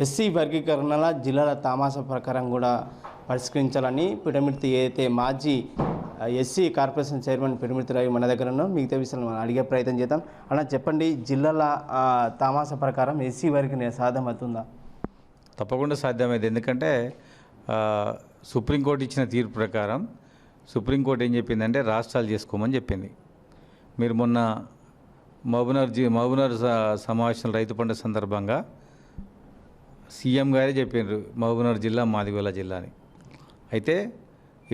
SC వర్గీకరణల జిల్లాల తామాసా ప్రకారం కూడా పరిష్కరించాలని పిటమిర్తి ఏదైతే మాజీ ఎస్సీ కార్పొరేషన్ చైర్మన్ పిటమిర్తి రవి మన దగ్గర ఉన్నాం. మిగతా విషయాలు మనం అడిగే ప్రయత్నం చేద్దాం. అలా చెప్పండి, జిల్లాల తామాసా ప్రకారం ఎస్సీ వారికి సాధ్యమవుతుందా? తప్పకుండా సాధ్యమైంది. ఎందుకంటే సుప్రీంకోర్టు ఇచ్చిన తీర్పు ప్రకారం సుప్రీంకోర్టు ఏం చెప్పిందంటే రాష్ట్రాలు చేసుకోమని చెప్పింది. మీరు మొన్న మహబూబ్నగర్ సమావేశం రైతు పండుగ సందర్భంగా సీఎం గారే చెప్పారు మహబూబ్నగర్ జిల్లా మాదిగోల జిల్లా అని. అయితే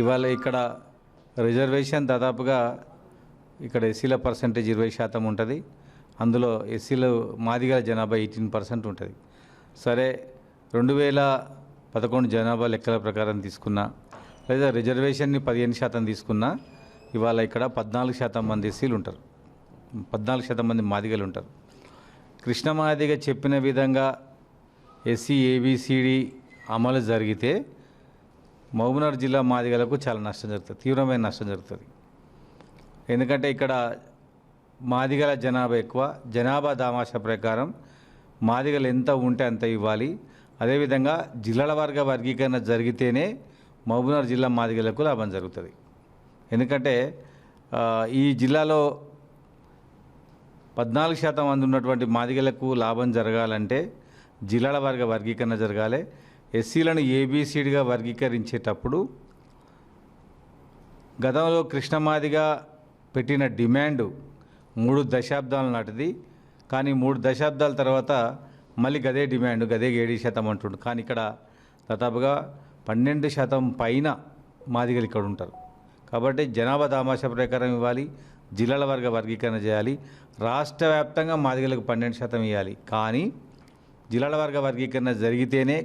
ఇవాళ ఇక్కడ రిజర్వేషన్ దాదాపుగా ఇక్కడ ఎస్సీల పర్సెంటేజ్ 20% ఉంటుంది. అందులో ఎస్సీలు మాదిగల జనాభా 18% ఉంటుంది. సరే 2011 జనాభా లెక్కల ప్రకారం తీసుకున్నా లేదా రిజర్వేషన్ని 15% తీసుకున్నా ఇవాళ ఇక్కడ 14% మంది ఎస్సీలు ఉంటారు, 14% మంది మాదిగలు ఉంటారు. కృష్ణ మాదిగ చెప్పిన విధంగా ఎస్సీ ఏబిసిడి అమలు జరిగితే మహబూబ్నగర్ జిల్లా మాదిగలకు చాలా నష్టం జరుగుతుంది, తీవ్రమైన నష్టం జరుగుతుంది. ఎందుకంటే ఇక్కడ మాదిగల జనాభా ఎక్కువ, జనాభా దామాషా ప్రకారం మాదిగలు ఎంత ఉంటే అంత ఇవ్వాలి. అదేవిధంగా జిల్లాల వర్గీకరణ జరిగితేనే మహబూబ్నగర్ జిల్లా మాదిగలకు లాభం జరుగుతుంది. ఎందుకంటే ఈ జిల్లాలో 14% మంది ఉన్నటువంటి మాదిగలకు లాభం జరగాలంటే జిల్లాల వర్గీకరణ జరగాలి. ఎస్సీలను ఏబిసిడిగా వర్గీకరించేటప్పుడు గతంలో కృష్ణమాదిగా పెట్టిన డిమాండ్ 3 దశాబ్దాల నాటిది. కానీ 3 దశాబ్దాల తర్వాత మళ్ళీ గదే డిమాండ్, గదే 7% అంటుండు. కానీ ఇక్కడ దాదాపుగా 12% పైన మాదిగలు ఇక్కడ ఉంటారు. కాబట్టి జనాభా దామాషా ప్రకారం ఇవ్వాలి, జిల్లాల వర్గీకరణ చేయాలి. రాష్ట్ర వ్యాప్తంగా మాదిగలకు 12% ఇవ్వాలి. కానీ జిల్లాల వర్గీకరణ జరిగితేనే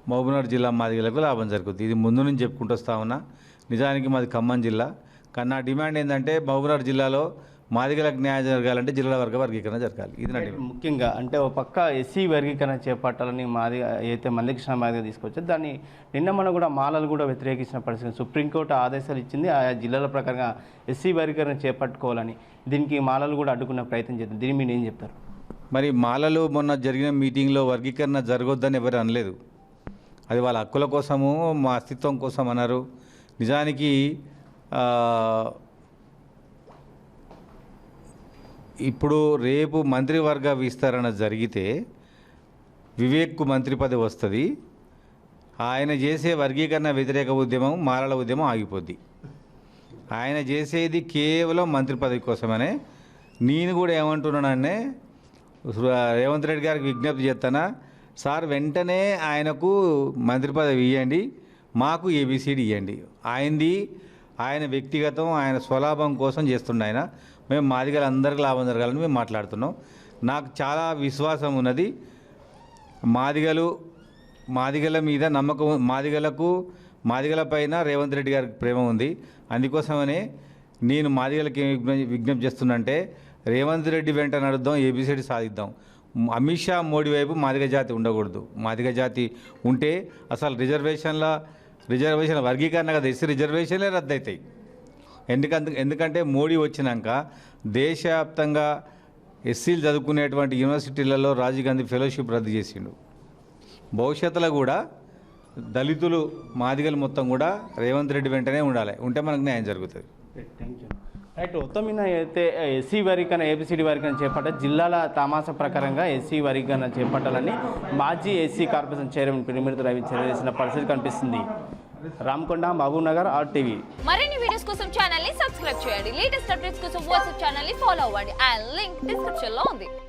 మహబూబ్నగర్ జిల్లా మాదిగలకు లాభం జరుగుతుంది. ఇది ముందు నుంచి చెప్పుకుంటూ వస్తా ఉన్నా. నిజానికి మాది ఖమ్మం జిల్లా. కానీ నా డిమాండ్ ఏంటంటే మహబూబ్నగర్ జిల్లాలో మాదిగలకు న్యాయం జరగాలంటే జిల్లాల వర్గీకరణ జరగాలి. ఇది నా డిమాండ్. ముఖ్యంగా అంటే ఒక పక్క ఎస్సీ వర్గీకరణ చేపట్టాలని మాది అయితే మందకృష్ణ మాదిగ తీసుకొచ్చారు. దాన్ని నిన్న మనం కూడా మాలలు కూడా వ్యతిరేకించిన పరిస్థితి. సుప్రీంకోర్టు ఆదేశాలు ఇచ్చింది ఆయా జిల్లాల ప్రకారంగా ఎస్సీ వర్గీకరణ చేపట్టుకోవాలని. దీనికి మాలలు కూడా అడ్డుకునే ప్రయత్నం చేద్దాం. దీన్ని మీరు ఏం చెప్తారు? మరి మాలలు మొన్న జరిగిన మీటింగ్లో వర్గీకరణ జరగొద్దని ఎవరు అనలేదు. అది వాళ్ళ హక్కుల కోసము, మా అస్తిత్వం కోసం అన్నారు. నిజానికి ఇప్పుడు రేపు మంత్రివర్గ విస్తరణ జరిగితే వివేక్కు మంత్రి పదవి వస్తుంది. ఆయన చేసే వర్గీకరణ వ్యతిరేక ఉద్యమం, మాలల ఉద్యమం ఆగిపోద్ది. ఆయన చేసేది కేవలం మంత్రి పదవి కోసమనే. నేను కూడా ఏమంటున్నానంటే రేవంత్ రెడ్డి గారికి విజ్ఞప్తి చేస్తానా, సార్ వెంటనే ఆయనకు మంత్రి పదవి ఇవ్వండి, మాకు ఏబిసిడి ఇవ్వండి. ఆయన వ్యక్తిగతం, ఆయన స్వలాభం కోసం చేస్తుండే ఆయన. మేము మాదిగలు అందరికీ లాభం జరగాలని మేము మాట్లాడుతున్నాం. నాకు చాలా విశ్వాసం ఉన్నది. మాదిగల మీద నమ్మకం, మాదిగల పైన రేవంత్ రెడ్డి గారికి ప్రేమ ఉంది. అందుకోసమనే నేను మాదిగలకి విజ్ఞప్తి చేస్తున్నంటే రేవంత్ రెడ్డి వెంట నడుద్దాం, ఏబిసిడి సాధిద్దాం. అమిత్ షా మోడీ వైపు మాదిగ జాతి ఉండకూడదు. మాదిగ జాతి ఉంటే అసలు రిజర్వేషన్ వర్గీకరణ కదా, ఎస్సీ రిజర్వేషన్లే రద్దవుతాయి. ఎందుకంటే మోడీ వచ్చినాక దేశవ్యాప్తంగా ఎస్సీలు చదువుకునేటువంటి యూనివర్సిటీలలో రాజీవ్ గాంధీ ఫెలోషిప్ రద్దు చేసిండు. భవిష్యత్తులో కూడా దళితులు, మాదిగలు మొత్తం కూడా రేవంత్ రెడ్డి వెంటనే ఉండాలి. ఉంటే మనకు న్యాయం జరుగుతుంది. Thank you. రైట్. మొత్తం మీద అయితే ఎస్సీ వర్గీకరణ, ఏబిసిడి వర్గీకరణ చేపట్టాలి. జిల్లాల తామాసా ప్రకారంగా ఎస్సీ వర్గీకరణ చేపట్టాలని మాజీ ఎస్సీ కార్పొరేషన్ చైర్మన్ పిటమిర్తి రవి చేసిన పరిస్థితి కనిపిస్తుంది. రామకొండ, మహబూబ్నగర్, RTV. మరిన్ని వీడియోస్ కోసం ఛానల్ ని సబ్స్క్రైబ్ చేయండి. లేటెస్ట్ అప్డేట్స్ కోసం వాట్సాప్ ఛానల్ ని ఫాలో అవ్వండి. ఆ లింక్ డిస్క్రిప్షన్ లో ఉంది.